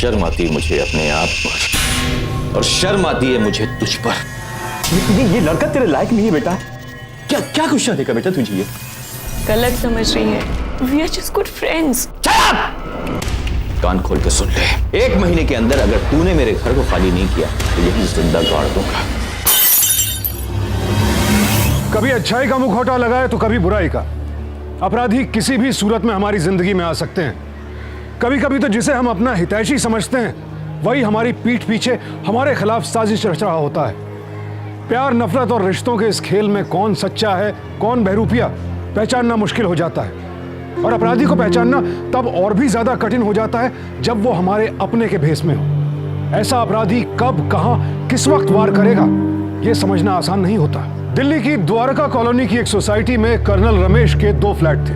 शर्म आती है मुझे अपने आप पर, और शर्म आती है मुझे तुझ पर। ये लड़का तेरे लायक नहीं है बेटा। क्या क्या गुस्सा देगा बेटा तुझे? ये गलत समझ रही है। We are just good friends. कान खोल के सुन ले, 1 महीने के अंदर अगर तूने मेरे घर को खाली नहीं किया तो यही जिंदा गाड़ दूंगा। कभी अच्छाई का मुखौटा लगाए तो कभी बुराई का। अपराधी किसी भी सूरत में हमारी जिंदगी में आ सकते हैं। कभी कभी तो जिसे हम अपना हितैषी समझते हैं वही हमारी पीठ पीछे हमारे खिलाफ साजिश रच रहा होता है। प्यार, नफरत और रिश्तों के इस खेल में कौन सच्चा है कौन बहरूपिया पहचानना मुश्किल हो जाता है, और अपराधी को पहचानना तब और भी ज्यादा कठिन हो जाता है जब वो हमारे अपने के भेष में हो। ऐसा अपराधी कब, कहां, किस वक्त वार करेगा यह समझना आसान नहीं होता। दिल्ली की द्वारका कॉलोनी की एक सोसाइटी में कर्नल रमेश के 2 फ्लैट थे।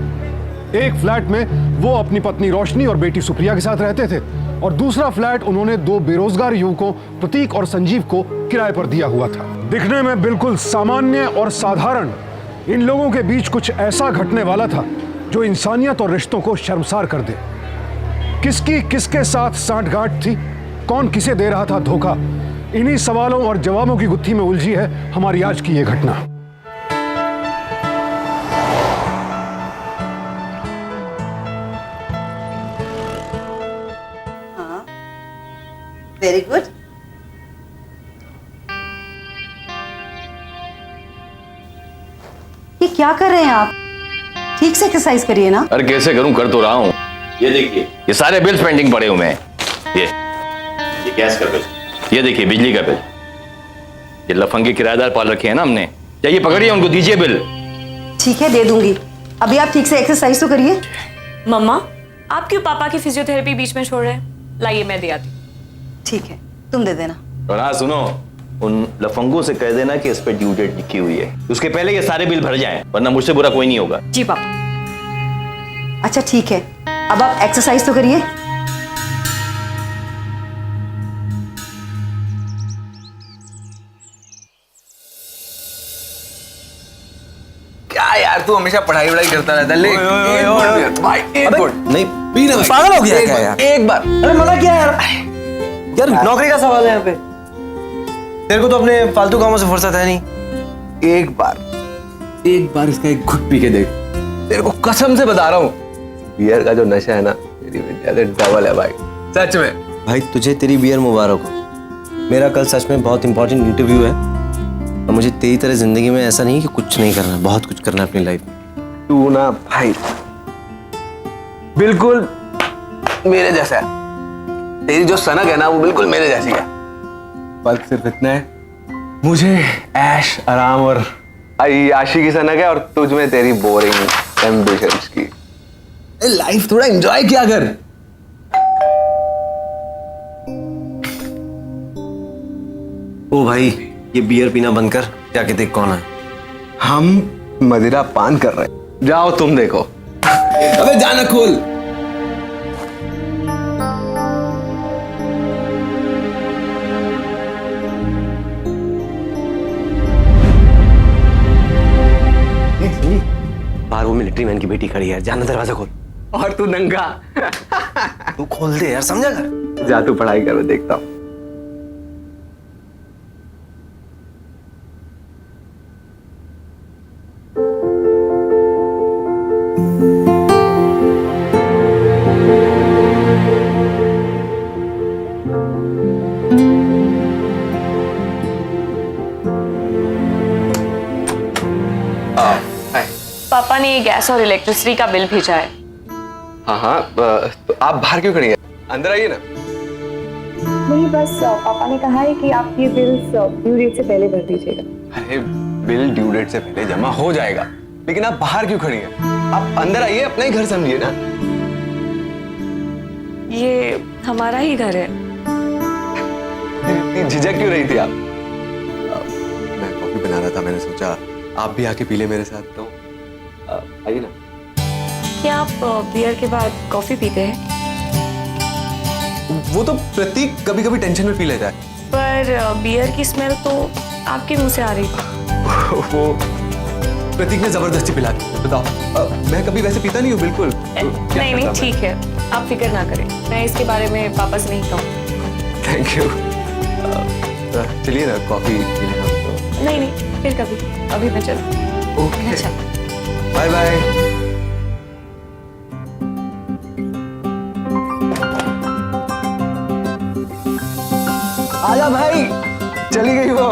एक फ्लैट में वो अपनी पत्नी रोशनी और बेटी सुप्रिया के साथ रहते थे, और दूसरा फ्लैट उन्होंने 2 बेरोजगार युवकों प्रतीक और संजीव को किराए पर दिया हुआ था। दिखने में बिल्कुल सामान्य और साधारण इन लोगों के बीच कुछ ऐसा घटने वाला था जो इंसानियत और रिश्तों को शर्मसार कर दे। किसकी किसके साथ सांठगांठ थी, कौन किसे दे रहा था धोखा, इन्हीं सवालों और जवाबों की गुत्थी में उलझी है हमारी आज की यह घटना। हाँ, वेरी गुड। ये क्या कर रहे हैं आप? ठीक से एक्सरसाइज करिए ना। अरे कैसे करूं, कर तो रहा हूं। ये देखिए, ये सारे बिल्स पेंडिंग पड़े हुए हैं। ये गैस का बिल, ये देखिए बिजली का बिल, ये लफंगे किराएदार पाल रखे हैं ना हमने, चाहिए पकड़िए उनको, दीजिए बिल। ठीक है, दे दूंगी। अभी आप ठीक से एक्सरसाइज तो करिए। मम्मा, आप क्यों पापा की फिजियोथेरेपी बीच में छोड़ रहे हैं? लाइए मैं दे आती हूँ। ठीक है, तुम दे देना। और हाँ सुनो, उन लफंगों से कह देना कि इस पे ड्यू डेट लिखी हुई है, उसके पहले ये सारे बिल भर जाएं, वरना मुझसे बुरा कोई नहीं होगा। जी पापा। अच्छा ठीक है, अब आप एक्सरसाइज तो करिए। क्या यार, तू हमेशा पढ़ाई वढ़ाई करता रहता है। ले भाई, एक गुड नहीं पीना। पागल हो गया क्या यार? एक बार। अरे मना क्या यार? यार नौकरी का सवाल है यहाँ पे। तेरे को तो अपने फालतू कामों से फुर्सत है नहीं। एक बार इसका एक घुट पी के देख। तेरे को कसम से बता रहा हूँ, बियर का जो नशा है ना, तेरी विद्या से डबल है भाई, सच में। भाई तुझे तेरी बियर मुबारक हो। मेरा कल सच में बहुत इंपॉर्टेंट इंटरव्यू है, और मुझे तेरी तरह जिंदगी में ऐसा नहीं कि कुछ नहीं करना, बहुत कुछ करना है अपनी लाइफ में। तू ना भाई बिल्कुल मेरे जैसा है। तेरी जो सनक है ना, वो बिल्कुल मेरे जैसी है। फर्क सिर्फ इतना है, मुझे ऐश आराम और आशी की सनक है, और तुझ में तेरी बोरिंग एम्बिशंस की। लाइफ थोड़ा एंजॉय किया कर। ओ भाई, ये बियर पीना बंद कर, जाके देख कौन है। हम मदिरा पान कर रहे हैं, जाओ तुम देखो। अबे जाना खोल। बाहर वो मिलिट्री मैन की बेटी खड़ी है, जाना दरवाजा खोल। और तू नंगा। तू खोल दे यार, समझा कर। जा तू पढ़ाई कर, मैं देखता हूँ। पापा ने ये गैस और इलेक्ट्रिसिटी का बिल भेजा है। हाँ, तो आप बाहर क्यों खड़ी हैं? अंदर आइए ना। नहीं, बस पापा ने कहा है कि आप ये बिल ड्यू डेट से पहले भर दीजिएगा। अरे बिल ड्यू डेट से पहले जमा हो जाएगा, लेकिन आप बाहर क्यों खड़ी हैं? आप अंदर आइए, अपना ही घर समझिए ना। ये हमारा ही घर है। झिझक क्यों रही थी आप? मैं कॉफी बना रहा था, मैंने सोचा आप भी आके पी ले मेरे साथ, तो आइए ना। क्या आप बियर के बाद कॉफी पीते हैं? वो तो प्रतीक कभी कभी टेंशन में पी लेता है। पर बियर की स्मेल तो आपके मुंह से आ रही थी। वो प्रतीक ने जबरदस्ती पिला दी। बताओ, मैं कभी वैसे पीता नहीं हूँ बिल्कुल। नहीं नहीं ठीक है, आप फिक्र ना करें, मैं इसके बारे में पापा से नहीं कहूँ। Thank you. चलिए ना कॉफी पी लें हम तो। नहीं नहीं फिर कभी, अभी मैं चलूँ। ओके अच्छा बाय बाय। आजा भाई, चली गई वो।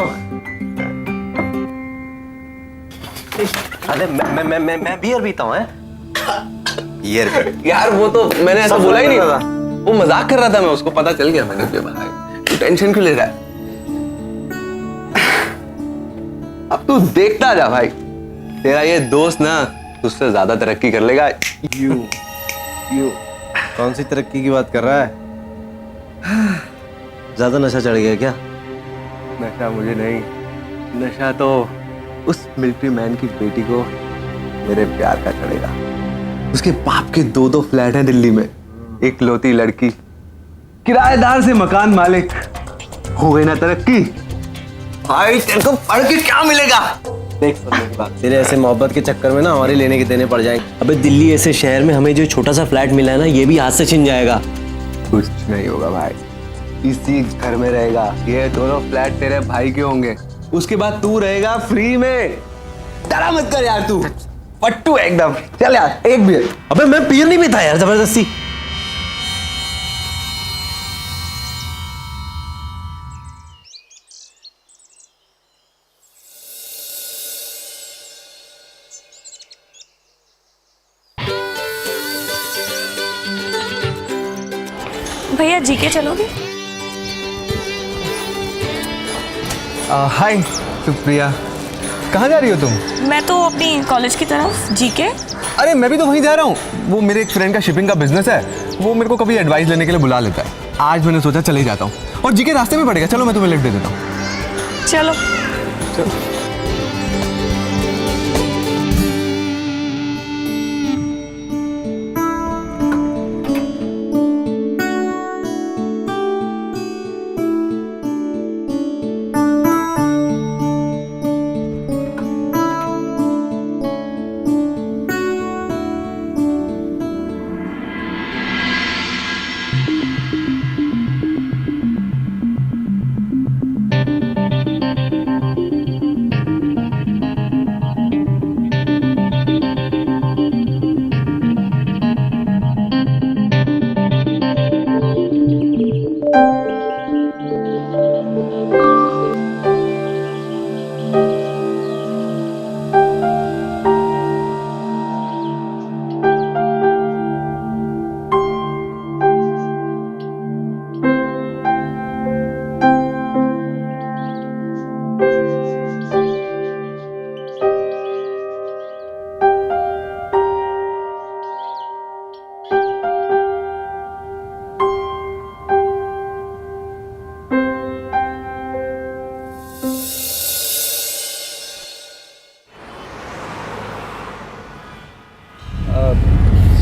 अरे मैं बियर पीता हूँ। बियर यार वो तो मैंने ऐसा सब बोला ही नहीं बोला था, वो मजाक कर रहा था, मैं उसको पता चल गया, मैंने तुझे बताया। तू टेंशन क्यों ले रहा है? अब तू देखता जा भाई, तेरा ये दोस्त ना तुझसे ज्यादा तरक्की कर लेगा। यू कौन सी तरक्की की बात कर रहा है? ज्यादा नशा चढ़ गया क्या? नशा मुझे नहीं, नशा तो उस मिलिट्री मैन की बेटी को मेरे प्यार का चढ़ेगा। उसके बाप के 2-2 फ्लैट हैं दिल्ली में, एक लौती लड़की, किराएदार से मकान मालिक। हो गई ना तरक्की भाई, तेरे को पढ़ के क्या मिलेगा? देख तेरे ऐसे मोहब्बत के चक्कर में ना हमारे लेने के देने पड़ जाएंगे। अबे दिल्ली ऐसे शहर में हमें जो छोटा सा फ्लैट मिला है ना, ये भी हाथ से छिन जाएगा। कुछ नहीं होगा भाई, इसी घर में रहेगा। ये दोनों फ्लैट तेरे भाई के होंगे, उसके बाद तू रहेगा फ्री में। डरा मत कर यार, तू पट्टू है एकदम। चल यार एक बियर। अबे मैं बियर नहीं पीता यार जबरदस्ती। भैया जीके चलोगे? हाय सुप्रिया, कहाँ जा रही हो तुम? मैं तो अपनी कॉलेज की तरफ। जीके? अरे मैं भी तो वहीं जा रहा हूँ। वो मेरे एक फ्रेंड का शिपिंग का बिजनेस है, वो मेरे को कभी एडवाइस लेने के लिए बुला लेता है। आज मैंने सोचा चले ही जाता हूँ, और जीके रास्ते में पड़ेगा। चलो मैं तुम्हें लिफ्ट दे देता हूँ। चलो।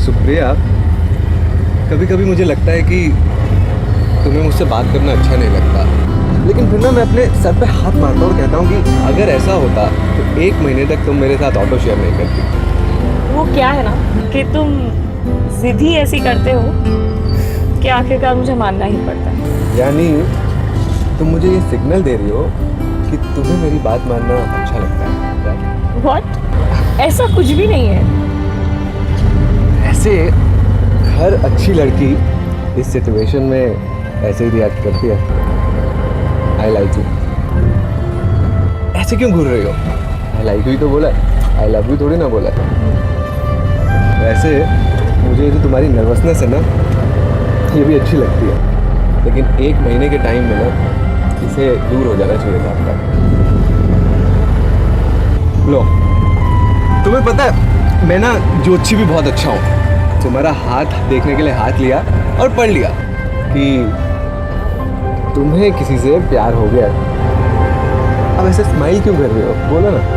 सुप्रिया, कभी कभी मुझे लगता है कि तुम्हें मुझसे बात करना अच्छा नहीं लगता, लेकिन फिर ना मैं अपने सर पे हाथ मारता और कहता हूँ कि अगर ऐसा होता तो 1 महीने तक तुम मेरे साथ ऑटो शेयर नहीं करती। वो क्या है ना कि तुम जिद ही ऐसी करते हो कि आखिरकार मुझे मानना ही पड़ता है। यानी तुम मुझे ये सिग्नल दे रही हो कि तुम्हें मेरी बात मानना अच्छा लगता है। व्हाट? ऐसा कुछ भी नहीं है। ऐसे हर अच्छी लड़की इस सिचुएशन में ऐसे ही रिएक्ट करती है। I like you. ऐसे क्यों घूर रही हो? आई लाइक यू तो बोला, आई लव यू थोड़ी ना बोला। वैसे मुझे ये जो तुम्हारी नर्वसनेस है ना, ये भी अच्छी लगती है, लेकिन 1 महीने के टाइम में ना इसे दूर हो जाना चाहिए था आपका। लो, तुम्हें पता है मैं ना ज्योतिषी भी बहुत अच्छा हूँ। तुम्हारा हाथ देखने के लिए हाथ लिया और पढ़ लिया कि तुम्हें किसी से प्यार हो गया। अब ऐसे स्माइल क्यों कर रहे हो? बोलो ना।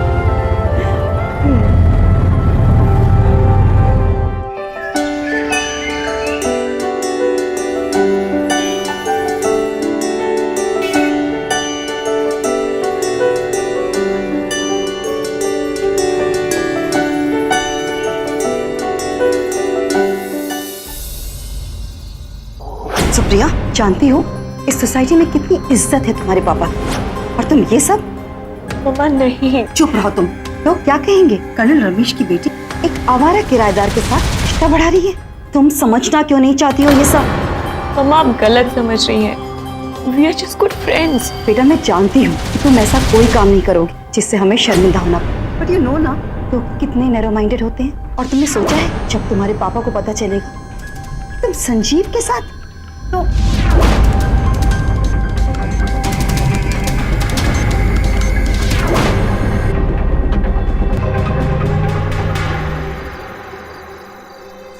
जानती हो इस सोसाइटी में कितनी इज्जत है तुम्हारे पापा, और तुम ये सब। मम्मा नहीं। चुप रहो तुम। लोग क्या कहेंगे? कर्नल रमेश की बेटी एक आवारा किराएदार के साथ रिश्ता बढ़ा रही है। तुम समझना क्यों नहीं चाहती हो ये सब? मम्मा आप गलत समझ रही हैं। We are just good friends. बेटा मैं जानती हूँ कि तुम ऐसा कोई काम नहीं करोगी जिससे हमें शर्मिंदा होना पड़े, बट यू नो ना लोग कितने नैरो माइंडेड होते हैं। और तुमने सोचा है जब तुम्हारे पापा को पता चलेगा तुम संजीव के साथ, तो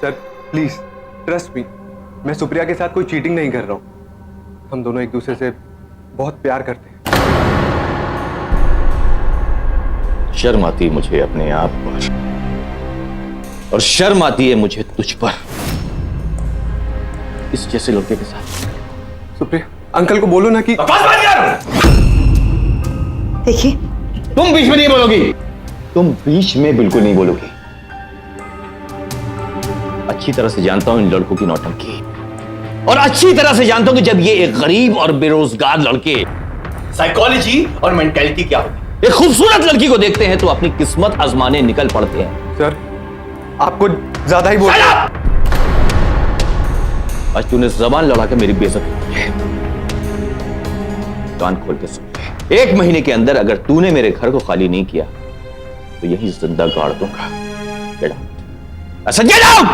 सर प्लीज ट्रस्ट मी, मैं सुप्रिया के साथ कोई चीटिंग नहीं कर रहा हूँ। हम दोनों एक दूसरे से बहुत प्यार करते हैं। शर्म आती है मुझे अपने आप पर, और शर्म आती है मुझे तुझ पर, इस जैसे लड़के के साथ। सुप्रिया अंकल को बोलो ना कि देखिए तुम बीच में नहीं बोलोगी, तुम बीच में बिल्कुल नहीं बोलोगी। अच्छी तरह से जानता हूं इन लड़कों की नौटंकी, और अच्छी तरह से जानता हूं कि जब ये एक गरीब और बेरोजगार लड़के साइकोलॉजी और मेंटालिटी क्या होती है, एक खूबसूरत लड़की को देखते हैं तो अपनी किस्मत आजमाने निकल पड़ते हैं। सर आपको ज्यादा ही बोल रहे हैं। आज तूने जबान लड़ा के मेरी बेइज्जती की है। कान खोल के सुन ले, 1 महीने के अंदर अगर तूने मेरे घर को खाली नहीं किया तो यही जिंदा गाड़ दूंगा। Get out. I said get out!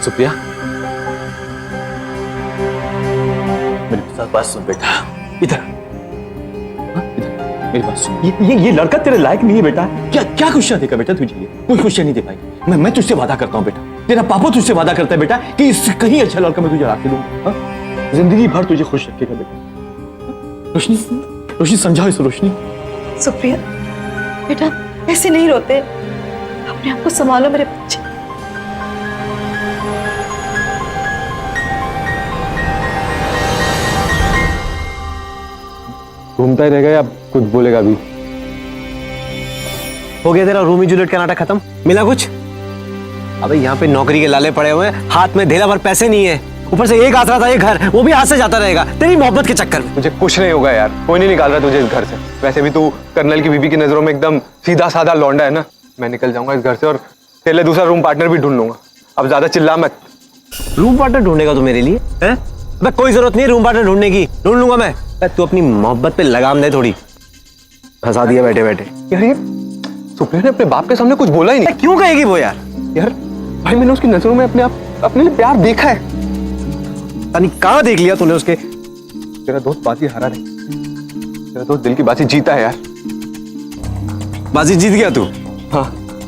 Supriya मेरी साथ बात सुन बेटा, इधर मेरी बात सुन। ये लड़का तेरे लायक नहीं है बेटा। क्या क्या क्वेश्चन देगा बेटा तुझे? ये कोई क्वेश्चन नहीं दे पाएगी। मैं तुझसे वादा करता हूँ बेटा, तेरा पापा तुझसे वादा करता है बेटा कि इससे कहीं अच्छा लड़का मैं तुझे ला के दूंगा। जिंदगी भर तुझे खुश रखेगा बेटा। रोशनी, रोशनी समझाओ इसे। रोशनी सुप्रिया बेटा ऐसे नहीं रोते, अपने आप को संभालो मेरे बच्चे। घूमता ही रहेगा या कुछ बोलेगा भी? हो गया तेरा रोमी जूलियट का नाटक खत्म? मिला कुछ? अबे यहाँ पे नौकरी के लाले पड़े हुए हैं, हाथ में ढेला भर पैसे नहीं है, ऊपर से एक आसरा था ये घर, वो भी हाथ से जाता रहेगा तेरी मोहब्बत के चक्कर में। मुझे कुछ नहीं होगा यार, कोई नहीं निकाल रहा तुझे इस घर से। वैसे भी तू कर्नल की बीबी की नजरों में एकदम सीधा साधा लौंडा है ना। मैं निकल जाऊंगा इस घर से और तेरे लिए दूसरा रूम पार्टनर भी ढूंढ लूंगा। अब ज्यादा चिल्ला मत। रूम पार्टनर ढूंढेगा तू मेरे लिए? हैं? अबे कोई जरूरत नहीं रूम पार्टनर ढूंढने की, ढूंढ लूंगा मैं। तू अपनी मोहब्बत पे लगाम दे थोड़ी। फंसा दिया बैठे बैठे। यार ये सुप्रिया ने अपने बाप के सामने कुछ बोला ही नहीं। क्यों कहेगी वो यार? यार भाई मैंने उसकी नजरों में अपने लिए प्यार देखा है। यानी कहाँ देख लिया तूने उसके? तेरा दोस्त बाजी हारा नहीं, तेरा दोस्त दिल की बाजी जीता है यार। बाजी जीत गया तू? हाँ।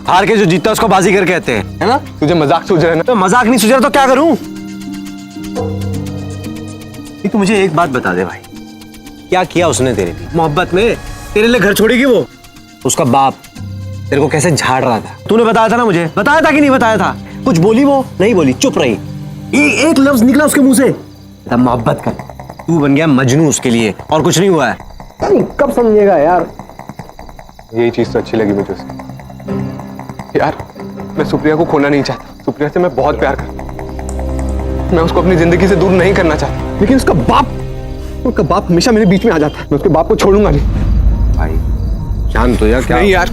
हार के जो जीतता है उसको बाजीगर कहते हैं, है ना? तुझे मजाक सूझ रहा है ना? तो मजाक नहीं सूझ रहा तो क्या करूं? तू मुझे एक बात बता दे भाई, क्या किया उसने तेरे लिए मोहब्बत में? तेरे लिए घर छोड़ेगी वो? उसका बाप तेरे को कैसे झाड़ रहा था? तूने बताया था ना मुझे, बताया था कि नहीं बताया था? कुछ बोली वो? नहीं बोली, चुप रही। एक लफ्ज निकला उसके मुंह से, तब मोहब्बत कर। तू बन गया मजनू उसके लिए, और कुछ नहीं हुआ है। कब समझेगा यार? यही चीज तो अच्छी लगी मुझे उसकी। यार मैं सुप्रिया को खोना नहीं चाहता, सुप्रिया से मैं बहुत प्यार करता हूं। मैं उसको अपनी जिंदगी से दूर नहीं करना चाहता, लेकिन उसका बाप हमेशा मेरे बीच में आ जाता है। मैं उसके बाप को छोड़ूंगा नहीं। भाई शांत हो जा। क्या नहीं यार,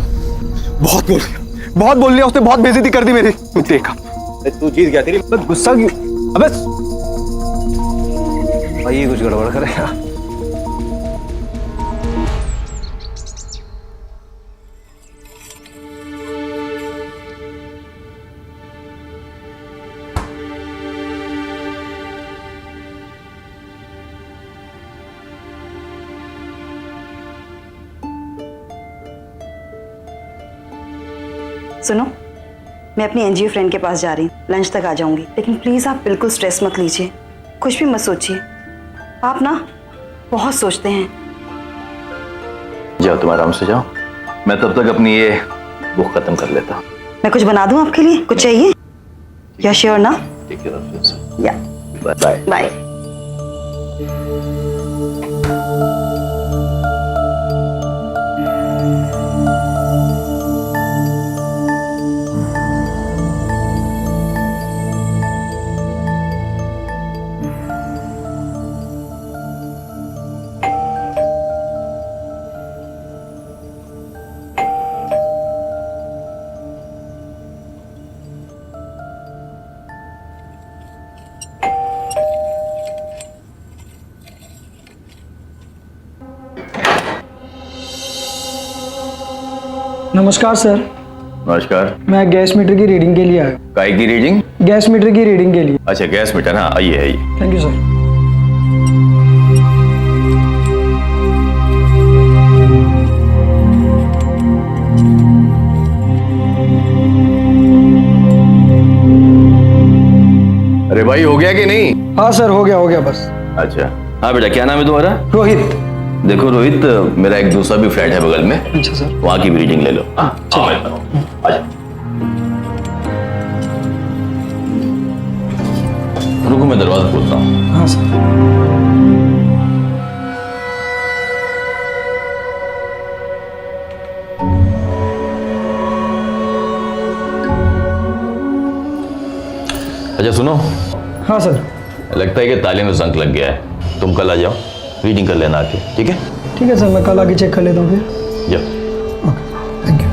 बहुत बोल लिया उसने, बहुत बेइज्जती कर दी मेरी। तू देखा, तू जीत गया, तेरी गुस्सा क्यों? अबे भाई ये कुछ गड़बड़ कर रहा है। सुनो, मैं अपनी एनजीओ फ्रेंड के पास जा रही हूँ, लंच तक आ जाऊंगी, लेकिन प्लीज आप बिल्कुल स्ट्रेस मत लीजिए, कुछ भी मत सोचिए। आप ना बहुत सोचते हैं। जाओ तुम आराम से जाओ, मैं तब तक अपनी ये बुक खत्म कर लेता हूँ। मैं कुछ बना दूं आपके लिए? कुछ चाहिए? या श्योर ना? Take care of yourself. या बाय बाय। नमस्कार सर, नमस्कार। मैं गैस मीटर की रीडिंग के लिए आया हूँ। काय की रीडिंग? गैस मीटर की रीडिंग के लिए। अच्छा, गैस मीटर। हाँ, आइए आइए। Thank you sir. अरे भाई, हो गया कि नहीं? हाँ सर, हो गया बस। अच्छा। हाँ बेटा, क्या नाम है तुम्हारा? रोहित। देखो रोहित, मेरा एक दूसरा भी फ्लैट है बगल में, अच्छा सर। वहां की भी रीडिंग ले लो। हाँ, आजा। रुको, मैं दरवाजा खोलता हूँ। हाँ सर। अच्छा सुनो, हाँ सर। लगता है कि ताले में जंग लग गया है। तुम कल आ जाओ, रीडिंग कर लेना आके। ठीक है? ठीक है सर, मैं कल आके चेक कर लेता हूँ फिर। जाओ। Okay, thank you.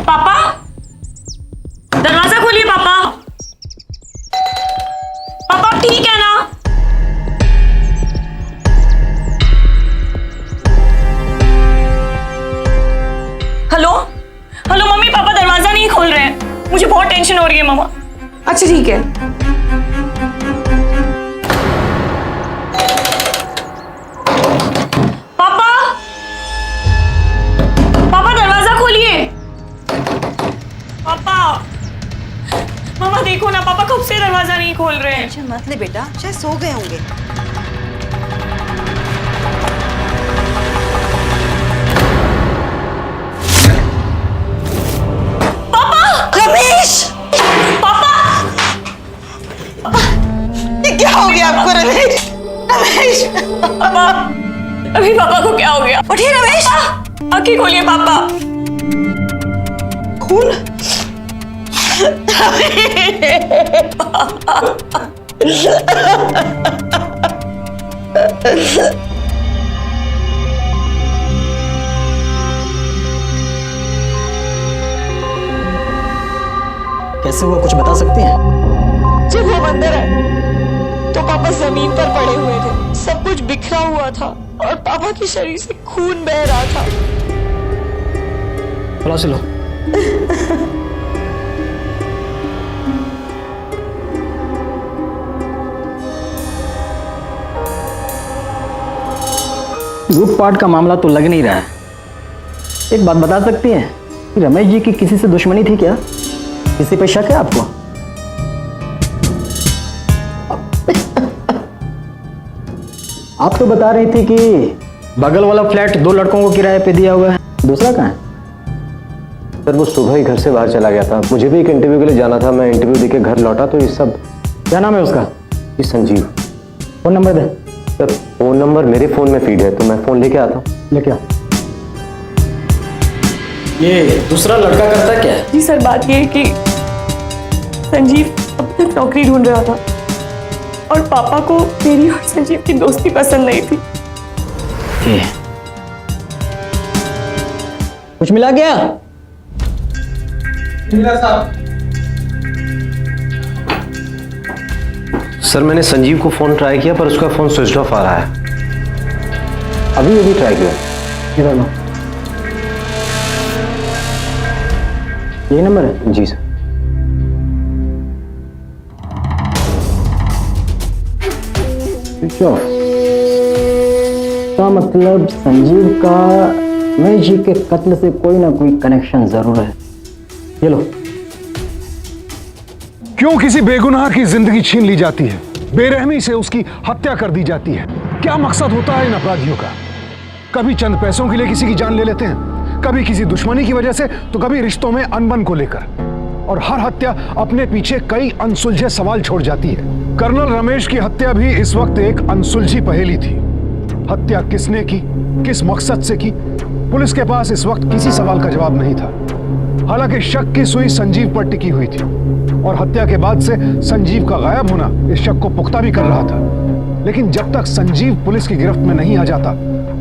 पापा, दरवाजा खोलिए पापा। पापा ठीक है ना? हेलो हेलो मम्मी, पापा दरवाजा नहीं खोल रहे हैं। मुझे बहुत टेंशन हो रही है मम्मा। अच्छा ठीक है। पापा, पापा दरवाजा खोलिए। पापा, मामा देखो ना, पापा कब से दरवाजा नहीं खोल रहे हैं। टेंशन मत ले बेटा, शायद सो गए होंगे। पापा! रमेश, पापा! ये क्या हो गया आपको रमेश? रमेश, पापा! अभी पापा को क्या हो गया? उठिए रमेश। आंखें खोलिए पापा। खून। कैसे हुआ, कुछ बता सकते हैं? जब हम अंदर आए तो पापा जमीन पर पड़े हुए थे, सब कुछ बिखरा हुआ था और पापा के शरीर से खून बह रहा था। बुला से लो। लूटपाट का मामला तो लग नहीं रहा है। एक बात बता सकती हैं कि रमेश जी की किसी से दुश्मनी थी क्या? किसी पे शक है आपको? आप तो बता रही थी कि बगल वाला फ्लैट 2 लड़कों को किराए पे दिया हुआ है, दूसरा कहाँ है? सर वो सुबह ही घर से बाहर चला गया था, मुझे भी एक इंटरव्यू के लिए जाना था। मैं इंटरव्यू देके घर लौटा तो ये सब। क्या नाम है उसका? ये संजीव। फोन नंबर दे। सर फोन नंबर मेरे फोन में फीड है, तो मैं फोन लेके आता हूँ। लेके आ। ये दूसरा लड़का करता क्या है? जी सर, बात ये है कि संजीव अब तक नौकरी ढूंढ रहा था और पापा को मेरी और संजीव की दोस्ती पसंद नहीं थी। कुछ मिला क्या? सर मैंने संजीव को फोन ट्राई किया पर उसका फोन स्विच ऑफ आ रहा है। अभी ट्राई किया। इधर लो। यही नंबर है? जी सर। स्विच ऑफ का मतलब संजीव का रमेश जी के कत्ल से कोई ना कोई कनेक्शन जरूर है। ये लो। क्यों किसी बेगुनाह की जिंदगी छीन ली जाती है, बेरहमी से उसकी हत्या कर दी जाती है? क्या मकसद होता है इन अपराधियों का? कभी चंद पैसों के लिए किसी की जान ले लेते हैं, कभी किसी दुश्मनी की वजह से, तो कभी रिश्तों में अनबन को लेकर। और हर हत्या अपने पीछे कई अनसुलझे सवाल छोड़ जाती है। कर्नल रमेश की हत्या भी इस वक्त एक अनसुलझी पहेली थी। हत्या किसने की, किस मकसद से की, पुलिस के पास इस वक्त किसी सवाल का जवाब नहीं था। हालांकि शक की सुई संजीव पर टिकी हुई थी और हत्या के बाद से संजीव का गायब होना इस शक को पुख्ता भी कर रहा था। लेकिन जब तक संजीव पुलिस की गिरफ्त में नहीं आ जाता,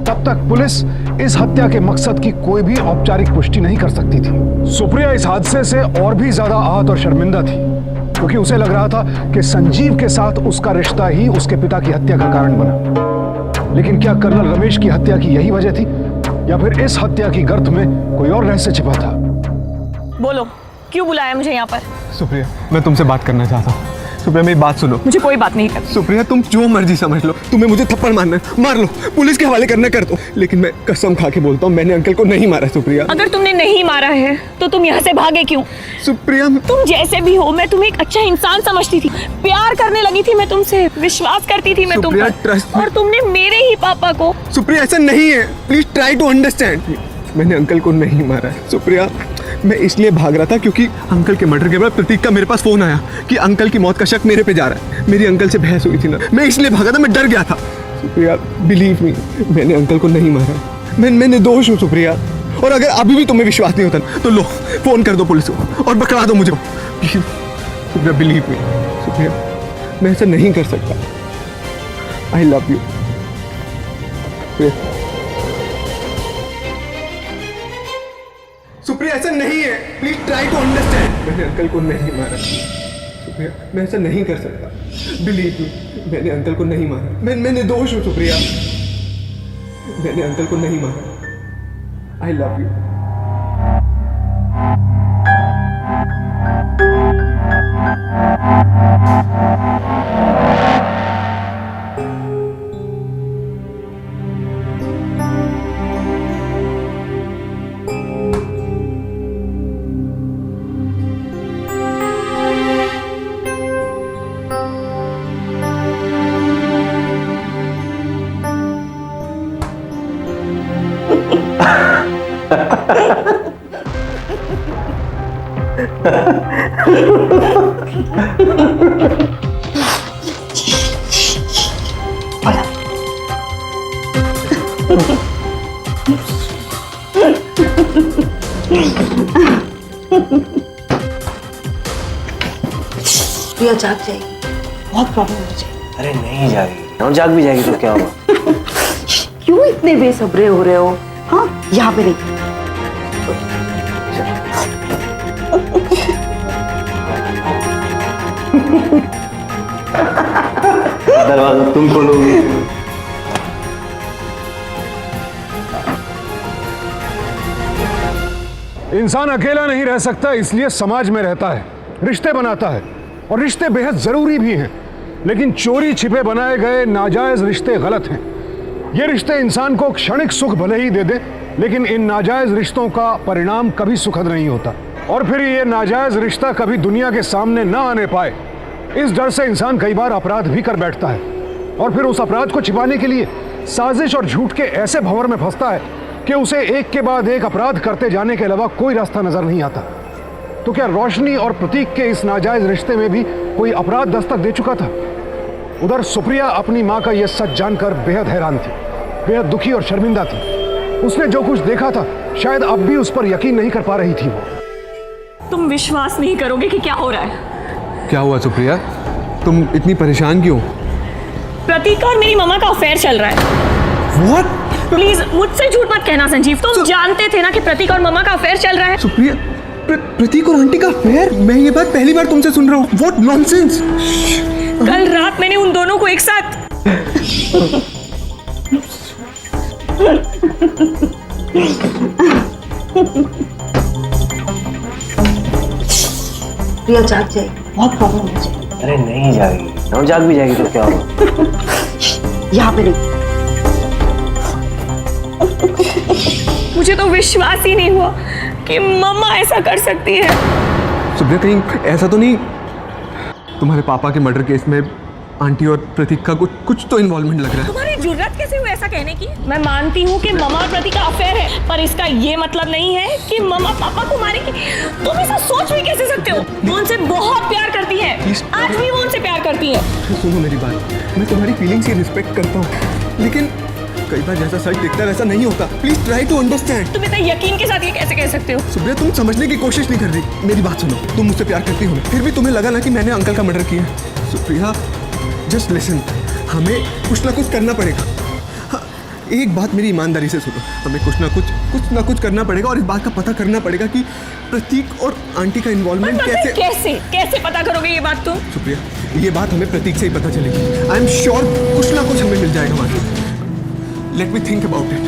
तब तक पुलिस इस हत्या के मकसद की कोई भी औपचारिक पुष्टि नहीं कर सकती थी। सुप्रिया इस हादसे से और भी ज्यादा आहत और शर्मिंदा थी, क्योंकि उसे लग रहा था कि संजीव के साथ उसका रिश्ता ही उसके पिता की हत्या का कारण बना। लेकिन क्या कर्नल रमेश की हत्या की यही वजह थी, या फिर इस हत्या की गर्त में कोई और रहस्य छिपा था? बोलो, क्यों बुलाया मुझे यहाँ पर? सुप्रिया, मैं तुमसे बात करना चाहता हूँ। सुप्रिया, मेरी बात सुनो। मुझे कोई बात नहीं करनी। सुप्रिया, तुम जो मर्जी समझ लो, तुम्हें मुझे थप्पड़ मारना है मार लो, पुलिस के हवाले करना कर दो, लेकिन मैं कसम खा के बोलता हूँ, मैंने अंकल को नहीं मारा। सुप्रिया, अगर तुमने नहीं मारा है तो तुम यहाँ से भागे क्यों? सुप्रिया, तुम जैसे भी हो, मैं तुम्हें एक अच्छा इंसान समझती थी, प्यार करने लगी थी मैं तुमसे, विश्वास करती थी मैं तुम सुप्रिया, पर, trust me। और तुमने मेरे ही पापा को। सुप्रिया, ऐसा नहीं है, प्लीज ट्राई टू अंडरस्टैंड। मैंने अंकल को नहीं मारा है सुप्रिया। मैं इसलिए भाग रहा था क्योंकि अंकल के मर्डर के बाद प्रतीक का मेरे पास फोन आया कि अंकल की मौत का शक मेरे पे जा रहा है। मेरी अंकल से बहस हुई थी ना, मैं इसलिए भागा था, मैं डर गया था। सुप्रिया, बिलीव मी, मैंने अंकल को नहीं मारा है। मैं निर्दोष हूँ सुप्रिया। और अगर अभी भी तुम्हें विश्वास नहीं होता तो लो, फोन कर दो पुलिस को और पकड़ा दो मुझे। सुप्रिया, बिलीव मी सुप्रिया, मैं ऐसा नहीं कर सकता। आई लव यू। सुप्रिया, ऐसा नहीं है, प्लीज ट्राई टू अंडरस्टैंड। मैंने अंकल को नहीं मारा सुप्रिया, मैं ऐसा नहीं कर सकता। बिलीव मी, मैंने अंकल को नहीं मारा। मैं निर्दोष हूँ सुप्रिया, मैंने अंकल को नहीं मारा। आई लव यू। प्रिया जाग जाएगी, बहुत प्रॉब्लम हो जाएगी। अरे नहीं जाएगी, और जाग भी जाएगी तो क्या होगा? क्यों इतने बेसब्रे हो रहे हो? हाँ, यहाँ पे नहीं। दरवाजा तुम खोलोगे? इंसान अकेला नहीं रह सकता, इसलिए समाज में रहता है, रिश्ते बनाता है, और रिश्ते बेहद जरूरी भी हैं। लेकिन चोरी छिपे बनाए गए नाजायज रिश्ते गलत हैं। ये रिश्ते इंसान को क्षणिक सुख भले ही दे दे, लेकिन इन नाजायज रिश्तों का परिणाम कभी सुखद नहीं होता, और फिर ये नाजायज रिश्ता कभी दुनिया के सामने ना आने पाए, इस डर से इंसान कई बार अपराध भी कर बैठता है, और फिर उस अपराध को छिपाने के लिए साजिश और झूठ के ऐसे भंवर में फंसता है कि उसे एक के बाद एक अपराध करते जाने के अलावा कोई रास्ता नजर नहीं आता। तो क्या रोशनी और प्रतीक के इस नाजायज रिश्ते में भी कोई अपराध दस्तक दे चुका था? उधर सुप्रिया अपनी माँ का यह सच जानकर बेहद हैरान थी, बेहद दुखी और शर्मिंदा थी। उसने जो कुछ देखा था, शायद अब भी उस पर यकीन नहीं कर पा रही थी वो। तुम विश्वास नहीं करोगे कि क्या हो रहा है। क्या हुआ सुप्रिया, तुम इतनी परेशान क्यों? प्रतीक और मेरी मम्मा का अफेयर चल रहा है। What? प्लीज मुझसे झूठ मत कहना संजीव, तुम जानते थे ना कि प्रतीक और मम्मा का अफेयर चल रहा है। सुप्रिया, प्रतीक और आंटी का अफेयर? मैं ये बात पहली बार तुमसे सुन रहा हूँ। What nonsense? कल रात मैंने उन दोनों को एक साथ। प्रिया जाग जाएगी, बहुत प्रॉब्लम हो जाएगी। अरे नहीं जाएगी, और जाग भी जाएगी तो क्या होगा? यहाँ पे नहीं। मुझे तो विश्वास ही नहीं हुआ कि मम्मा ऐसा कर सकती है। सुप्रिया, कहीं ऐसा तो नहीं तुम्हारे पापा के मर्डर केस में आंटी और प्रतीक का कुछ तो इन्वॉल्वमेंट लग रहा है? तुम्हारी जुर्रत कैसे हुई ऐसा कहने की? मैं मानती हूँ कि मम्मा और प्रतीक का अफेयर है, पर इसका ये मतलब नहीं है कि मम्मा पापा को मारेंगी। तुम ऐसा सोच भी कैसे सकते हो? वो उनसे बहुत प्यार करती है, आज भी वो उनसे प्यार करती है। सुनो मेरी बात, मैं तुम्हारी फीलिंग्स की रिस्पेक्ट करता हूँ, लेकिन कई बार जैसा सच दिखता है वैसा नहीं होता। Please try to understand. तुम इतना यकीन के साथ ये कैसे कह सकते हो? सुप्रिया, तुम समझने की कोशिश नहीं कर रही। मेरी बात सुनो, तुम मुझसे प्यार करती हो ना, फिर भी तुम्हें लगा ना कि मैंने अंकल का मर्डर किया। सुप्रिया, जस्ट लिसन, हमें कुछ ना कुछ करना पड़ेगा। हाँ, एक बात मेरी ईमानदारी से सुनो, हमें कुछ ना कुछ करना पड़ेगा और इस बात का पता करना पड़ेगा कि प्रतीक और आंटी का इन्वॉल्वमेंट कैसे पता करोगे ये बात तुम? सुप्रिया, ये बात हमें प्रतीक से ही पता चलेगी। आई एम श्योर कुछ ना कुछ हमें मिल जाएगा वहां से। Let me think about it.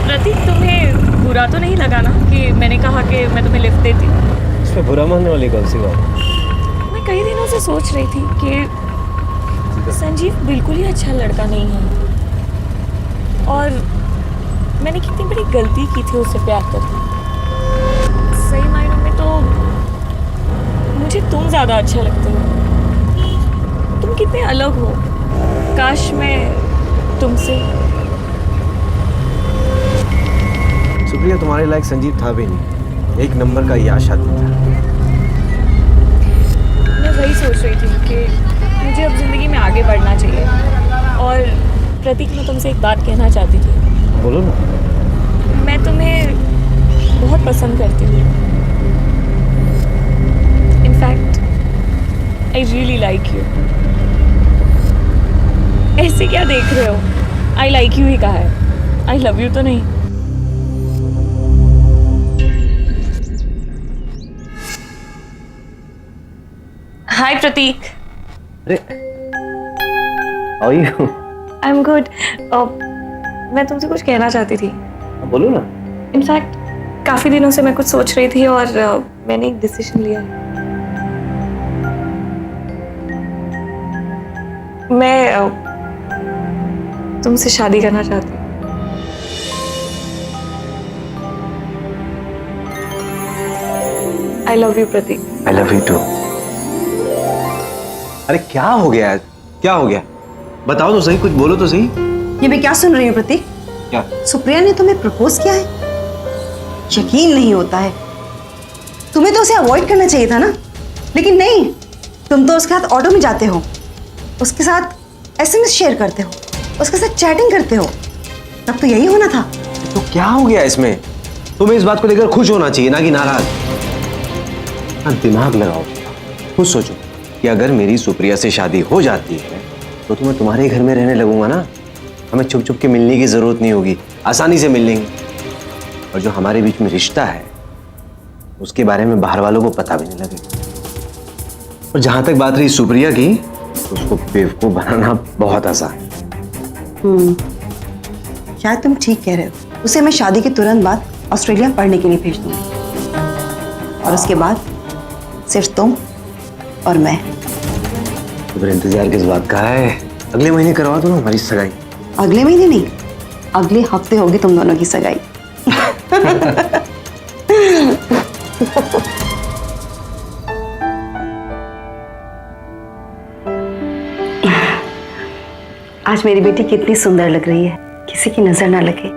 Prateek, तुम्हें बुरा तो नहीं लगा ना कि मैंने कहा कि मैं तुम्हें लिफ्ट देती हूँ? इसमें बुरा मानने वाली कौन सी बात? मैं कई दिनों से सोच रही थी कि संजीव बिल्कुल ही अच्छा लड़का नहीं है और मैंने कितनी बड़ी गलती की थी उससे प्यार करके। सही मायनों में तो मुझे तुम ज़्यादा अच्छा लगते हो। तुम कितने अलग हो। काश मैं तुमसे। सुप्रिया, तुम्हारे लायक संजीव था भी नहीं, एक नंबर का याश आदमी था। मैं वही सोच रही थी कि मुझे अब ज़िंदगी में आगे बढ़ना चाहिए। और प्रतीक, मैं तुमसे एक बात कहना चाहती थी। बोलो ना। मैं तुम्हें बहुत पसंद करती हूँ। In fact I really like you. ऐसे क्या देख रहे हो? आई लाइक यू ही कहा है, आई लव यू तो नहीं। हाय प्रतीक। अरे, how you? I am good. मैं तुमसे कुछ कहना चाहती थी। बोलो ना। इनफैक्ट काफ़ी दिनों से मैं कुछ सोच रही थी और मैंने एक डिसीजन लिया है। मैं तुमसे शादी करना चाहती हूँ। I love you Prateek. I love you too. अरे क्या हो गया? क्या हो गया? बताओ तो सही, कुछ बोलो तो सही। ये मैं क्या सुन रही हूँ प्रतीक? क्या? सुप्रिया ने तुम्हें प्रपोज किया है? यकीन नहीं होता है। तुम्हें तो उसे अवॉइड करना चाहिए था ना, लेकिन नहीं, तुम तो उसके साथ ऑटो में जाते हो, उसके साथ एसएमएस शेयर करते हो, उसके साथ चैटिंग करते हो। तब तो यही होना था। तो क्या हो गया इसमें? तुम्हें इस बात को लेकर खुश होना चाहिए, ना कि नाराज। हाँ, दिमाग लगाओ, खुद सोचो कि अगर मेरी सुप्रिया से शादी हो जाती है तो मैं तुम्हारे घर में रहने लगूंगा ना। हमें छुप छुप के मिलने की जरूरत नहीं होगी, आसानी से मिल लेंगे। और जो हमारे बीच में रिश्ता है उसके बारे में बाहर वालों को पता भी नहीं लगेगा। और जहां तक बात रही सुप्रिया की, तो उसको बेवकूफ बनाना बहुत आसान है। शायद तुम ठीक कह रहे हो। उसे मैं शादी के तुरंत बाद ऑस्ट्रेलिया पढ़ने के लिए भेज दूंगी और उसके बाद सिर्फ तुम और मैं। तो फिर इंतजार किस बात का है? अगले महीने करवा दो ना हमारी सगाई। अगले महीने नहीं, अगले हफ्ते होगी तुम दोनों की सगाई। आज मेरी बेटी कितनी सुंदर लग रही है, किसी की नजर ना लगे।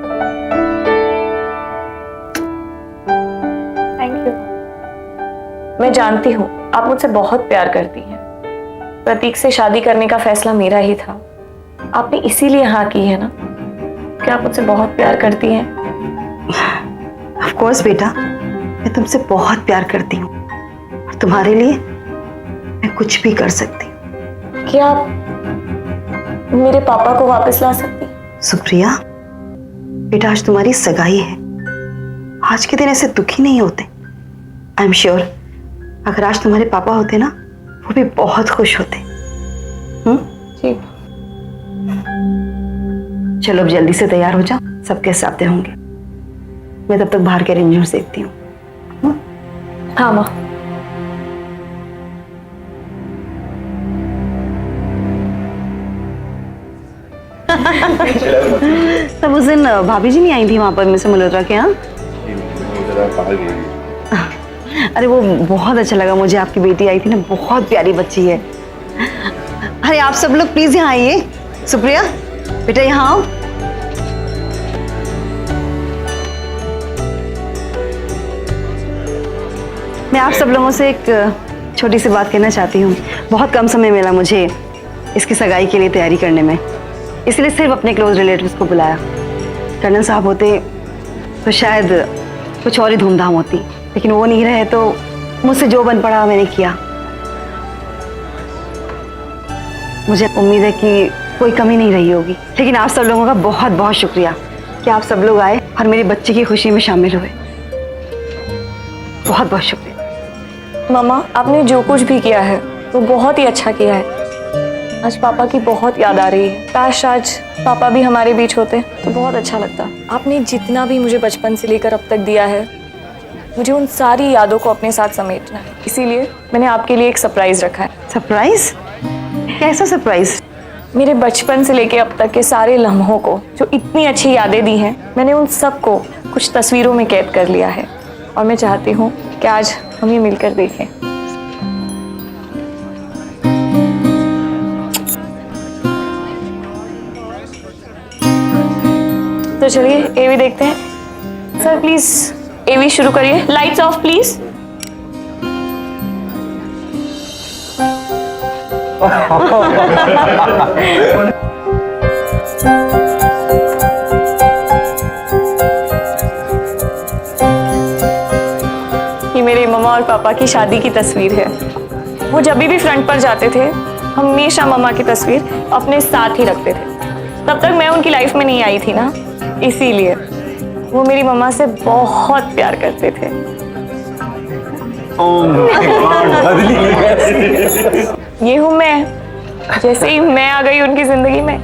Thank you. मैं जानती हूँ आप मुझसे बहुत प्यार करती हैं। प्रतीक से शादी करने का फैसला मेरा ही था। आपने इसीलिए हाँ की है ना? क्या आप मुझसे बहुत प्यार करती हैं? ऑफ कोर्स बेटा, मैं तुमसे बहुत प्यार करती हूँ और तुम्हारे लिए मैं कुछ भी कर सकती हूँ। क्या आप मेरे पापा को वापस ला सकती? सुप्रिया बेटा, आज तुम्हारी सगाई है। आज के दिन ऐसे दुखी नहीं होते। आई एम श्योर अगर आज तुम्हारे पापा होते ना, वो भी बहुत खुश होते। ठीक। चलो अब जल्दी से तैयार हो जाओ, सब कैसे आते होंगे। मैं तब तक बाहर के अरेंजमेंट्स देखती हूँ। हाँ माँ। तब उस दिन भाभी जी नहीं आई थी वहां पर मिस मल्होत्रा के यहाँ? अरे वो बहुत अच्छा लगा मुझे, आपकी बेटी आई थी ना, बहुत प्यारी बच्ची है। अरे आप सब लोग प्लीज यहाँ आइए। सुप्रिया बेटा यहाँ आओ। मैं आप सब लोगों से एक छोटी सी बात कहना चाहती हूँ। बहुत कम समय मिला मुझे इसकी सगाई के लिए तैयारी करने में, इसलिए सिर्फ अपने क्लोज रिलेटिव्स को बुलाया। कर्नल साहब होते तो शायद कुछ और ही धूमधाम होती, लेकिन वो नहीं रहे तो मुझसे जो बन पड़ा मैंने किया। मुझे उम्मीद है कि कोई कमी नहीं रही होगी, लेकिन आप सब लोगों का बहुत बहुत शुक्रिया कि आप सब लोग आए और मेरे बच्चे की खुशी में शामिल हुए। बहुत बहुत शुक्रिया। मम्मा, आपने जो कुछ भी किया है वो बहुत ही अच्छा किया है। आज पापा की बहुत याद आ रही है। काश आज पापा भी हमारे बीच होते तो बहुत अच्छा लगता। आपने जितना भी मुझे बचपन से लेकर अब तक दिया है, मुझे उन सारी यादों को अपने साथ समेटना है। इसीलिए मैंने आपके लिए एक सरप्राइज रखा है। सरप्राइज? कैसा सरप्राइज? मेरे बचपन से लेके अब तक के सारे लम्हों को, जो इतनी अच्छी यादें दी हैं, मैंने उन सब को कुछ तस्वीरों में कैद कर लिया है और मैं चाहती हूँ कि आज हम ये मिलकर देखें। तो चलिए एवी देखते हैं। सर प्लीज एवी शुरू करिए। Lights off please. ये मेरे मम्मा और पापा की शादी की तस्वीर है। वो जब भी फ्रंट पर जाते थे हमेशा मम्मा की तस्वीर अपने साथ ही रखते थे। तब तक मैं उनकी लाइफ में नहीं आई थी ना, इसीलिए वो मेरी मम्मा से बहुत प्यार करते थे। ये हूँ मैं। जैसे ही मैं आ गई उनकी जिंदगी में,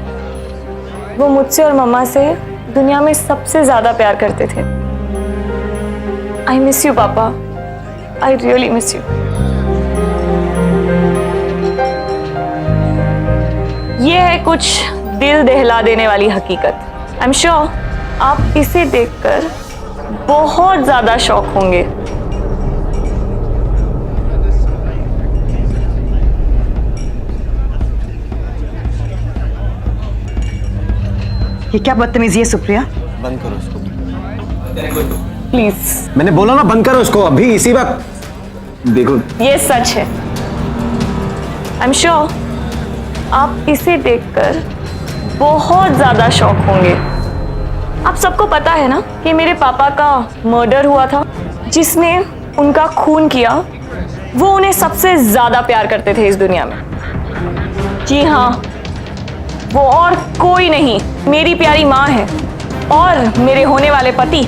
वो मुझसे और मम्मा से दुनिया में सबसे ज्यादा प्यार करते थे। आई मिस यू पापा, आई रियली मिस यू। ये है कुछ दिल दहला देने वाली हकीकत। आई एम श्योर आप इसे देखकर बहुत ज्यादा शॉक होंगे। ये क्या बदतमीजी है सुप्रिया? बंद करो इसको। प्लीज। मैंने बोला ना बंद करो इसको अभी इसी वक्त। देखो ये सच है। आई एम श्योर आप इसे देखकर बहुत ज्यादा शॉक होंगे। आप सबको पता है ना कि मेरे पापा का मर्डर हुआ था। जिसने उनका खून किया वो उन्हें सबसे ज्यादा प्यार करते थे इस दुनिया में। जी हाँ, वो और कोई नहीं, मेरी प्यारी माँ है और मेरे होने वाले पति।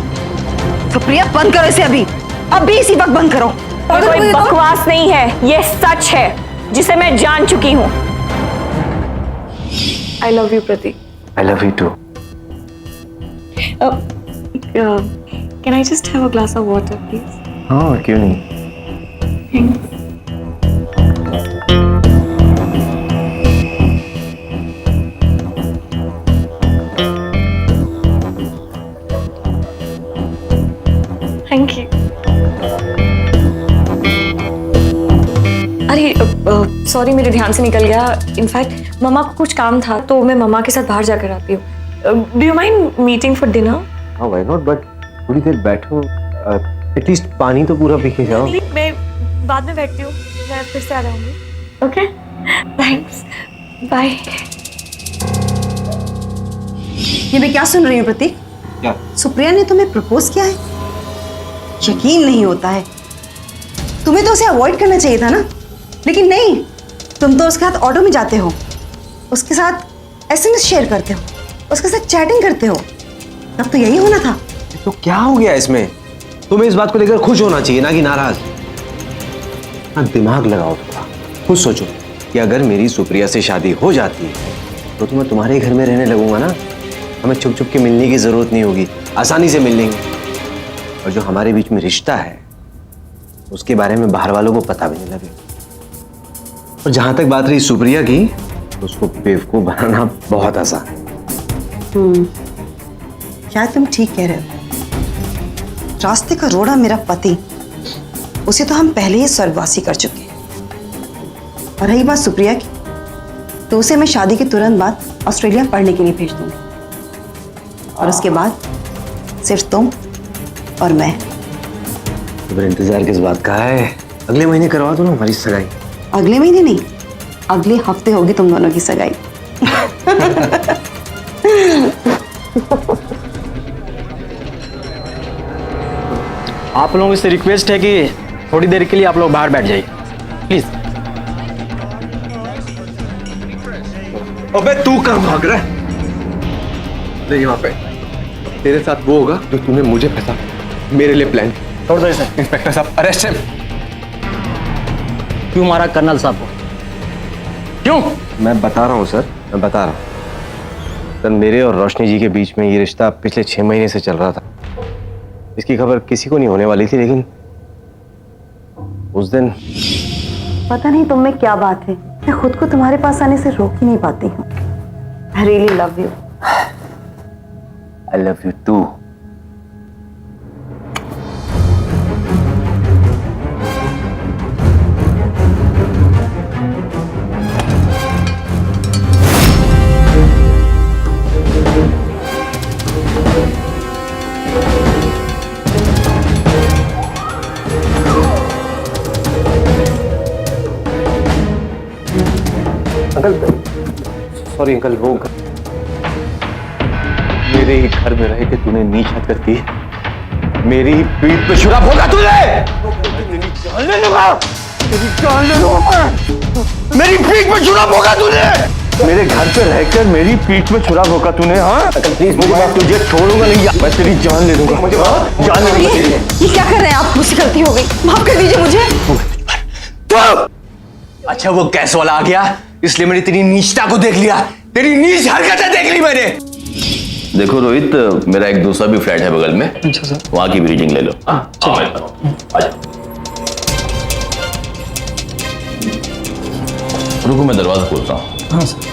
सुप्रिया बंद करो इसे अभी, अभी इसी वक्त बंद करो। ये कोई बकवास नहीं है, ये सच है जिसे मैं जान चुकी हूँ। I love you, Pratik. I love you too. Can I just have a glass of water, please? हाँ क्यों नहीं। Thank you. अरे सॉरी, मेरे ध्यान से निकल गया। इनफैक्ट मम्मा को कुछ काम था तो मैं मम्मा के साथ बाहर जाकर आती हूँ। Do you mind meeting for dinner? हाँ व्हाई नॉट, बट थोड़ी देर बैठो, एटलीस्ट पानी तो पूरा पी के जाओ। मैं बाद में बैठती हूँ, मैं फिर से आ जाऊंगी। Okay, thanks, bye. ये मैं क्या सुन रही हूँ प्रतीक? क्या? सुप्रिया ने तुम्हें प्रपोज किया है? यकीन नहीं होता है। तुम्हें तो उसे अवॉइड करना चाहिए था ना, लेकिन नहीं, तुम तो उसके साथ ऑटो में जाते हो, उसके साथ एसएमएस शेयर करते हो, उसके साथ चैटिंग करते हो। तब तो यही होना था। तो क्या हो गया इसमें? तुम्हें इस बात को लेकर खुश होना चाहिए ना कि नाराज। हाँ, दिमाग लगाओ थोड़ा, खुद सोचो कि अगर मेरी सुप्रिया से शादी हो जाती है तो मैं तुम्हारे घर में रहने लगूंगा ना। हमें छुप छुप के मिलने की जरूरत नहीं होगी, आसानी से मिल लेंगे। और जो हमारे बीच में रिश्ता है उसके बारे में बाहर वालों को पता भी नहीं लगे। और जहां तक बात रही सुप्रिया की, तो उसको बेवकूफ बनाना बहुत आसान है। क्या तुम ठीक कह रहे हो? रास्ते का रोड़ा मेरा पति, उसे तो हम पहले ही स्वर्गवासी कर चुके हैं। और रही बात सुप्रिया की, तो उसे मैं शादी के तुरंत बाद ऑस्ट्रेलिया पढ़ने के लिए भेज दूंगी। और उसके बाद सिर्फ तुम और मैं। तो फिर इंतजार किस बात का है? अगले महीने करवा दो ना हमारी सगाई। अगले महीने नहीं, अगले हफ्ते होगी तुम दोनों की सगाई। आप लोगों से रिक्वेस्ट है कि थोड़ी देर के लिए आप लोग बाहर बैठ जाइए प्लीज। अबे तू कहाँ भाग रहा है? नहीं वहां पे तेरे साथ वो होगा जो तूने मुझे फंसा मेरे लिए प्लान। छोड़ दो इसे। इंस्पेक्टर साहब अरेस्ट हिम। क्यों मारा कर्नल साहब को? क्यों? मैं बता रहा हूँ सर, मैं बता रहा हूँ सर। मेरे और रोशनी जी के बीच में ये रिश्ता पिछले 6 महीने से चल रहा था। इसकी खबर किसी को नहीं होने वाली थी, लेकिन उस दिन पता नहीं तुम में क्या बात है, मैं खुद को तुम्हारे पास आने से रोक ही नहीं पाती हूँ। I really love you. I love you too. Uncle sorry uncle, वो मेरे ही घर में रह के तूने नीच हरकत की, मेरी ही पीठ पे छुरा भोगा तूने। तेरी जान ले लूंगा, तेरी जान ले लूंगा। मेरी पीठ पे छुरा भोगा तूने, मेरे घर पे रहकर मेरी पीठ पे छुरा भोगा तूने। हाँ प्लीज, मैं तुझे छोड़ूंगा नहीं, मैं तेरी जान ले लूंगा, मुझे जान ले लूंगा। ये क्या कर रहे हैं आप? मुझसे गलती हो गई, माफ कर दीजिए मुझे। तो अच्छा वो गैस वाला आ गया, इसलिए मैंने तेरी नीचता को देख लिया, तेरी नीच हरकतें देख ली मैंने। देखो रोहित, मेरा एक दूसरा भी फ्लैट है बगल में। अच्छा सर। वहां की भी रीडिंग ले लो। रुको मैं दरवाजा खोलता हूँ। हाँ सर।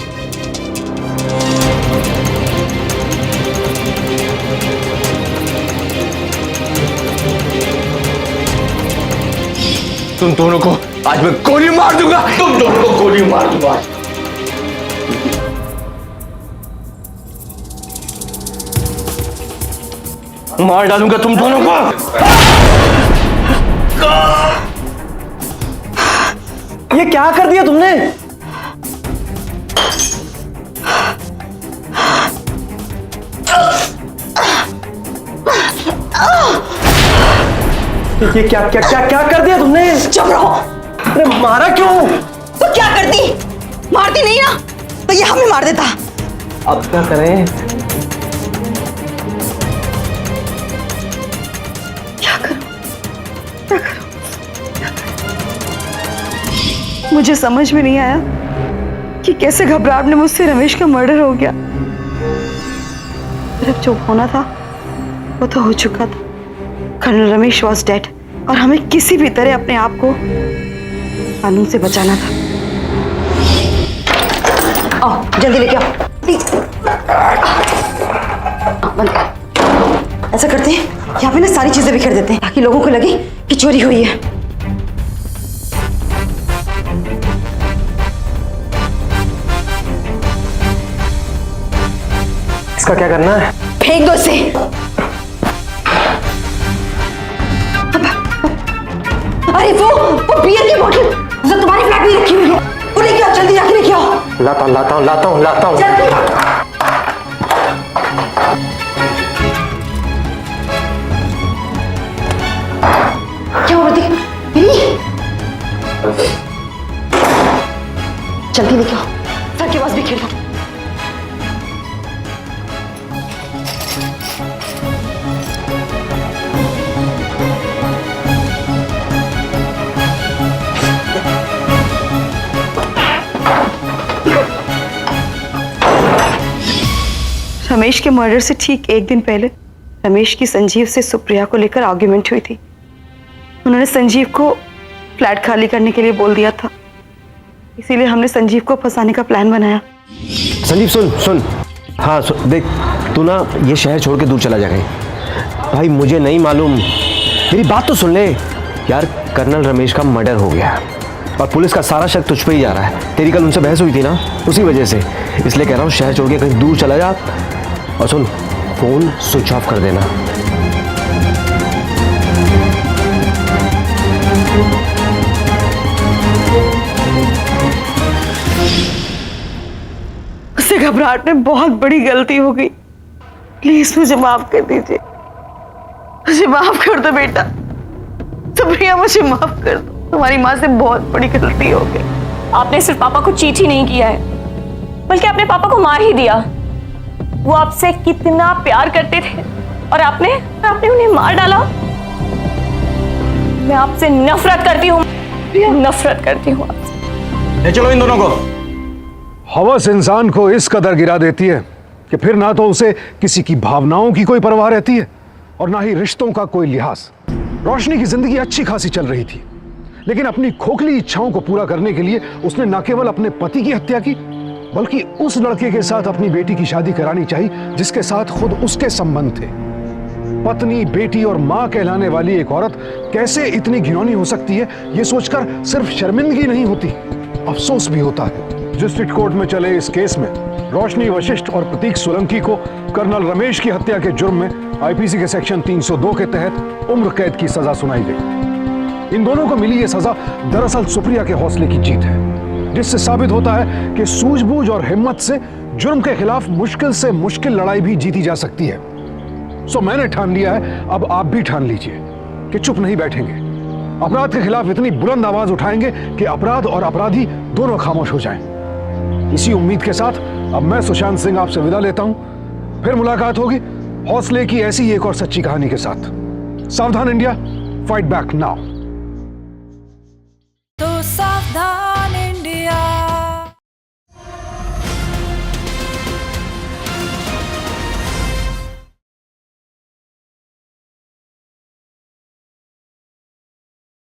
तुम दोनों को आज मैं गोली मार दूंगा, तुम दोनों को गोली मार दूंगा। मार डालूंगा तुम दोनों को। ये क्या कर दिया तुमने? ये क्या क्या क्या क्या कर दिया तुमने? चुप रहो। अरे मारा क्यों? तो क्या करती? मारती नहीं ना तो ये हमें मार देता। अब क्या करें? क्या करूं? क्या करूं? मुझे समझ में नहीं आया कि कैसे घबराहट में मुझसे रमेश का मर्डर हो गया। जब जो होना था वो तो हो चुका था। कर्नल रमेश वॉज डेड और हमें किसी भी तरह अपने आप को कानून से बचाना था। आओ जल्दी लेके आओ प्लीज। बंद कर। ऐसा करते हैं यहाँ पे ना सारी चीजें बिखेर देते हैं ताकि लोगों को लगे कि चोरी हुई है। इसका क्या करना है? फेंक दो इसे। अरे वो बियर की बोतल जो तुम्हारी फ्लैट में रखी हुई है, वो लेके आओ, जल्दी जाके लेके आओ। लाता हूँ। जल्दी। क्या हो रहा है? जल्दी लेके आओ, सर के पास भी खेल दो। रमेश के मर्डर से ठीक 1 दिन पहले रमेश की संजीव से सुप्रिया को लेकर आर्ग्यूमेंट हुई थी। उन्होंने संजीव को फ्लैट खाली करने के लिए बोल दिया था, इसीलिए हमने संजीव को फंसाने का प्लान बनाया। संजीव सुन। हाँ देख, तू ना ये शहर छोड़ के दूर चला जाएगा। भाई मुझे नहीं मालूम, मेरी बात तो सुन ले यार। कर्नल रमेश का मर्डर हो गया और पुलिस का सारा शक तुझ पे ही जा रहा है। तेरी कल उनसे बहस हुई थी ना, उसी वजह से। इसलिए कह रहा हूँ शहर छोड़ के कहीं दूर चला जा। और सुन, फोन स्विच ऑफ कर देना। घबराहट में बहुत बड़ी गलती हो गई, प्लीज मुझे माफ कर दीजिए, मुझे माफ कर दो बेटा, सुप्रिया मुझे माफ कर दो, तुम्हारी माँ से बहुत बड़ी गलती हो गई। आपने सिर्फ पापा को चीट ही नहीं किया है, बल्कि आपने पापा को मार ही दिया। वो आपसे कितना प्यार करते थे और आपने उन्हें मार डाला। मैं आपसे नफरत करती हूँ, नफरत करती हूँ आपसे। ले चलो इन दोनों को। हवस इंसान को इस कदर गिरा देती है कि फिर ना तो उसे किसी की भावनाओं की कोई परवाह रहती है और ना ही रिश्तों का कोई लिहाज। रोशनी की जिंदगी अच्छी खासी चल रही थी, लेकिन अपनी खोखली इच्छाओं को पूरा करने के लिए उसने न केवल अपने पति की हत्या की, बल्कि उस लड़के के साथ अपनी बेटी की शादी करानी चाहिए जिसके साथ खुद उसके संबंध थे। पत्नी, बेटी और मां कहलाने वाली एक औरत कैसे इतनी घिनौनी हो सकती है, यह सोचकर सिर्फ शर्मिंदगी नहीं होती, अफसोस भी होता है। डिस्ट्रिक्ट कोर्ट में चले इस केस में रोशनी वशिष्ठ और प्रतीक सोलंकी को कर्नल रमेश की हत्या के जुर्म में आईपीसी के सेक्शन 302 के तहत उम्र कैद की सजा सुनाई गई। इन दोनों को मिली यह सजा दरअसल सुप्रिया के हौसले की जीत है, जिससे साबित होता है कि सूझबूझ और हिम्मत से जुर्म के खिलाफ मुश्किल से मुश्किल लड़ाई भी जीती जा सकती है। सो मैंने ठान लिया है, अब आप भी ठान लीजिए कि चुप नहीं बैठेंगे, अपराध के खिलाफ इतनी बुलंद आवाज उठाएंगे कि अपराध और अपराधी दोनों खामोश हो जाएं। इसी उम्मीद के साथ अब मैं सुशांत सिंह आपसे विदा लेता हूं। फिर मुलाकात होगी हौसले की ऐसी एक और सच्ची कहानी के साथ। सावधान इंडिया, फाइट बैक नाउ।